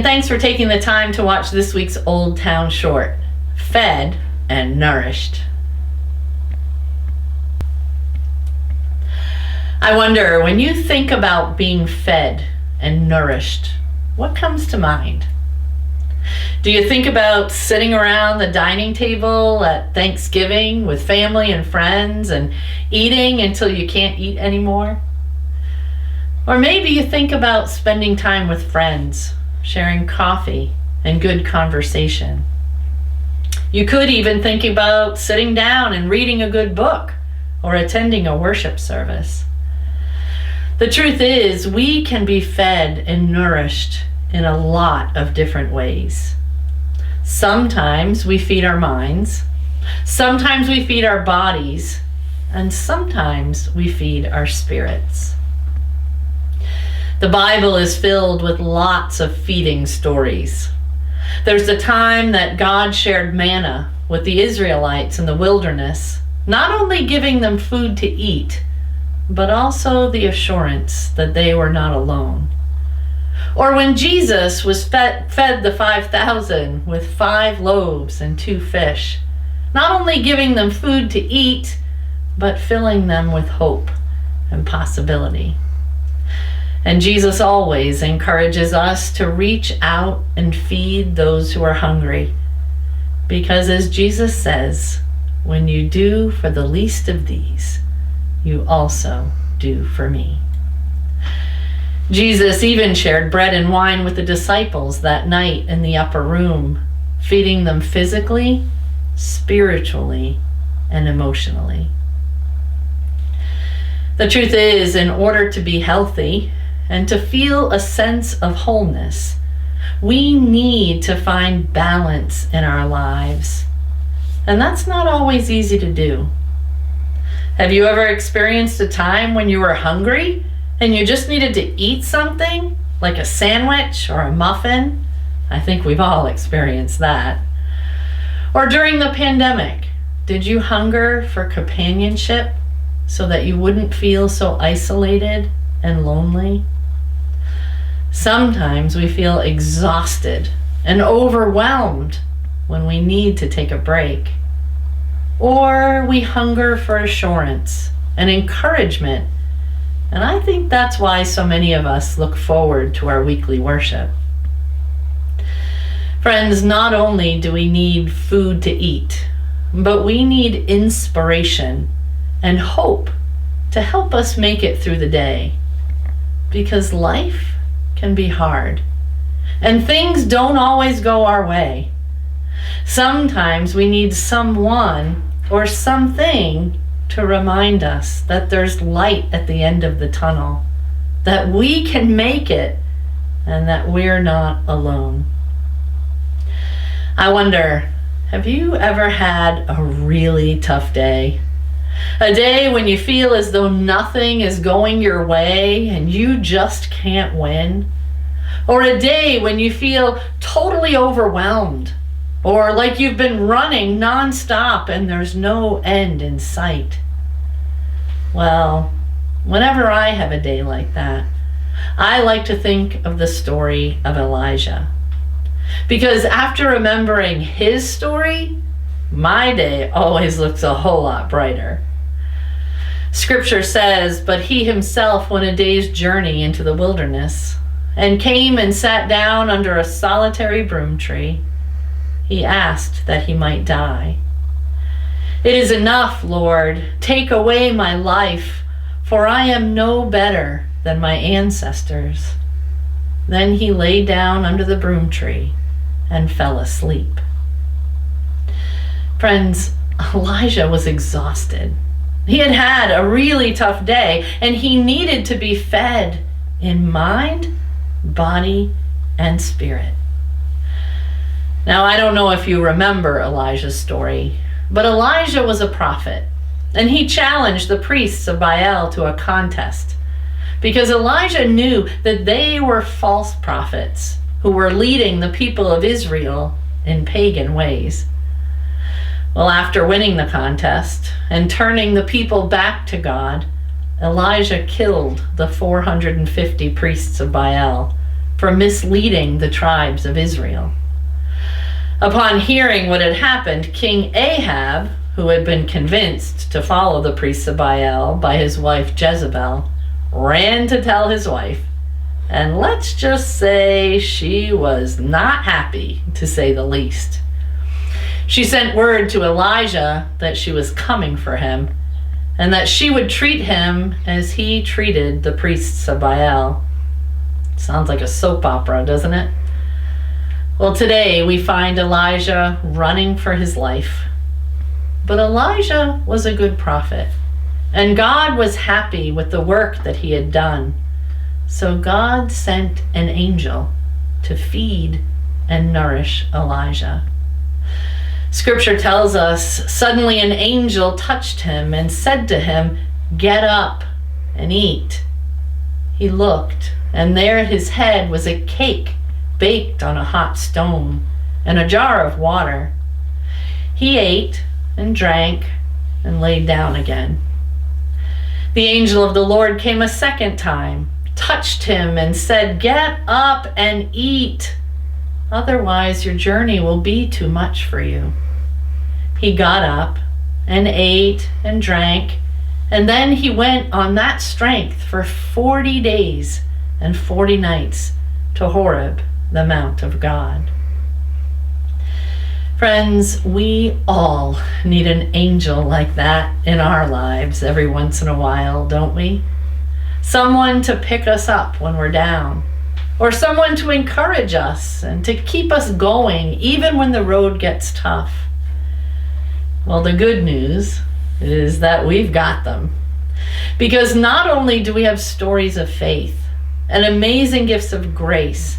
and thanks for taking the time to watch this week's Oldtown short, Fed and Nourished. I wonder, when you think about being fed and nourished, what comes to mind? Do you think about sitting around the dining table at Thanksgiving with family and friends and eating until you can't eat anymore? Or maybe you think about spending time with friends, sharing coffee and good conversation. You could even think about sitting down and reading a good book or attending a worship service. The truth is, we can be fed and nourished in a lot of different ways. Sometimes we feed our minds, sometimes we feed our bodies, and sometimes we feed our spirits. The Bible is filled with lots of feeding stories. There's the time that God shared manna with the Israelites in the wilderness, not only giving them food to eat, but also the assurance that they were not alone. Or when Jesus was fed the 5,000 with 5 loaves and 2 fish, not only giving them food to eat, but filling them with hope and possibility. And Jesus always encourages us to reach out and feed those who are hungry. Because as Jesus says, when you do for the least of these, you also do for me. Jesus even shared bread and wine with the disciples that night in the upper room, feeding them physically, spiritually, and emotionally. The truth is, in order to be healthy and to feel a sense of wholeness, we need to find balance in our lives. And that's not always easy to do. Have you ever experienced a time when you were hungry and you just needed to eat something, like a sandwich or a muffin? I think we've all experienced that. Or during the pandemic, did you hunger for companionship so that you wouldn't feel so isolated and lonely? Sometimes we feel exhausted and overwhelmed when we need to take a break. Or we hunger for assurance and encouragement. And I think that's why so many of us look forward to our weekly worship. Friends, not only do we need food to eat, but we need inspiration and hope to help us make it through the day. Because life can be hard, and things don't always go our way. Sometimes we need someone or something to remind us that there's light at the end of the tunnel, that we can make it, and that we're not alone. I wonder, have you ever had a really tough day? A day when you feel as though nothing is going your way and you just can't win? Or a day when you feel totally overwhelmed, or like you've been running nonstop and there's no end in sight? Well, whenever I have a day like that, I like to think of the story of Elijah. Because after remembering his story, my day always looks a whole lot brighter. Scripture says, "But he himself went a day's journey into the wilderness, and came and sat down under a solitary broom tree. He asked that he might die. 'It is enough, Lord, take away my life, for I am no better than my ancestors.' Then he lay down under the broom tree and fell asleep." Friends, Elijah was exhausted. He had had a really tough day, and he needed to be fed in mind, body, and spirit. Now, I don't know if you remember Elijah's story, but Elijah was a prophet, and he challenged the priests of Baal to a contest, because Elijah knew that they were false prophets who were leading the people of Israel in pagan ways. Well, after winning the contest and turning the people back to God, Elijah killed the 450 priests of Baal, for misleading the tribes of Israel. Upon hearing what had happened, King Ahab, who had been convinced to follow the priests of Baal by his wife Jezebel, ran to tell his wife, and let's just say she was not happy, to say the least. She sent word to Elijah that she was coming for him, and that she would treat him as he treated the priests of Baal. Sounds like a soap opera, doesn't it? Well, today we find Elijah running for his life. But Elijah was a good prophet, and God was happy with the work that he had done. So God sent an angel to feed and nourish Elijah. Scripture tells us, suddenly an angel touched him and said to him, "Get up and eat." He looked, and there at his head was a cake baked on a hot stone and a jar of water. He ate and drank and laid down again. The angel of the Lord came a second time, touched him and said, "Get up and eat. Otherwise your journey will be too much for you." He got up and ate and drank, and then he went on that strength for 40 days and 40 nights to Horeb, the Mount of God. Friends, we all need an angel like that in our lives every once in a while, don't we? Someone to pick us up when we're down, or someone to encourage us and to keep us going even when the road gets tough. Well, the good news is that we've got them. Because not only do we have stories of faith and amazing gifts of grace,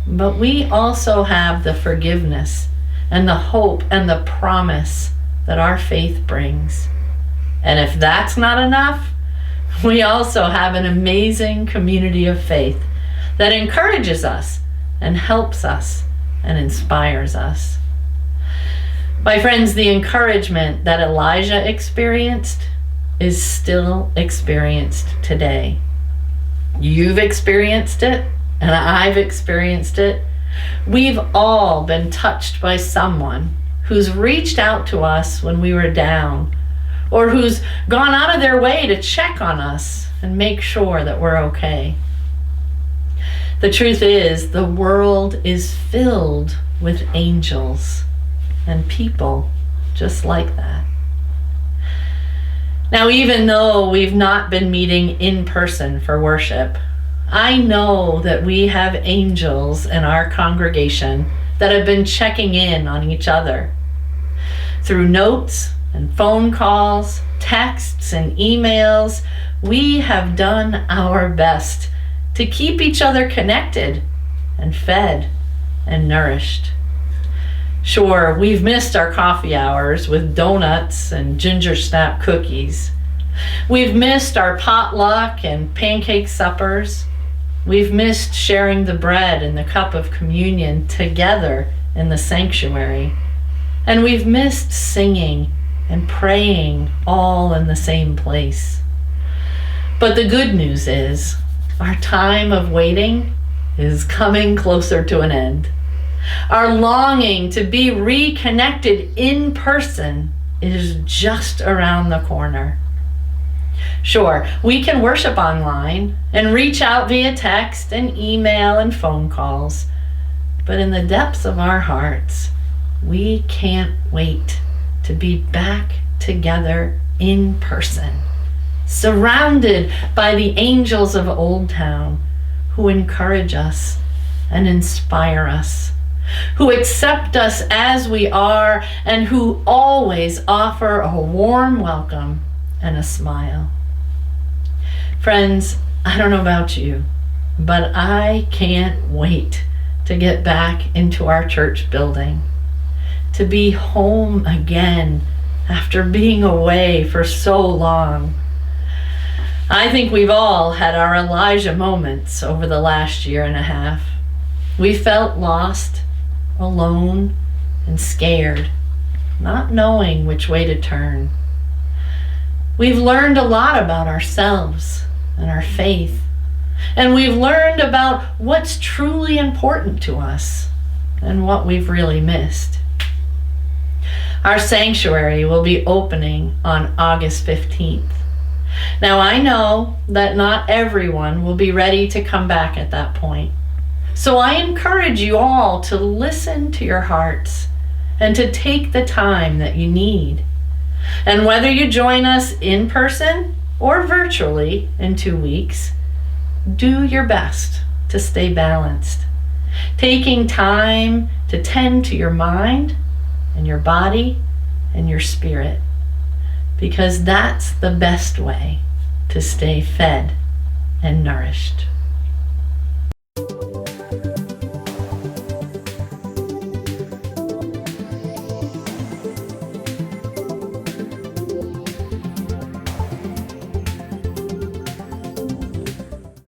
but we also have the forgiveness and the hope and the promise that our faith brings. And if that's not enough, we also have an amazing community of faith that encourages us and helps us and inspires us. My friends, the encouragement that Elijah experienced is still experienced today. You've experienced it, and I've experienced it. We've all been touched by someone who's reached out to us when we were down, or who's gone out of their way to check on us and make sure that we're okay. The truth is, the world is filled with angels and people just like that. Now, even though we've not been meeting in person for worship, I know that we have angels in our congregation that have been checking in on each other. Through notes and phone calls, texts and emails, we have done our best to keep each other connected and fed and nourished. Sure, we've missed our coffee hours with donuts and ginger snap cookies. We've missed our potluck and pancake suppers. We've missed sharing the bread and the cup of communion together in the sanctuary. And we've missed singing and praying all in the same place. But the good news is, our time of waiting is coming closer to an end. Our longing to be reconnected in person is just around the corner. Sure, we can worship online and reach out via text and email and phone calls, but in the depths of our hearts, we can't wait to be back together in person, surrounded by the angels of Oldtown who encourage us and inspire us, who accept us as we are, and who always offer a warm welcome and a smile. Friends, I don't know about you, but I can't wait to get back into our church building, to be home again after being away for so long. I think we've all had our Elijah moments over the last year and a half. We felt lost, alone, and scared, not knowing which way to turn. We've learned a lot about ourselves and our faith. And we've learned about what's truly important to us and what we've really missed. Our sanctuary will be opening on August 15th. Now, I know that not everyone will be ready to come back at that point. So I encourage you all to listen to your hearts and to take the time that you need. And whether you join us in person or virtually in 2 weeks, do your best to stay balanced, taking time to tend to your mind and your body and your spirit, because that's the best way to stay fed and nourished.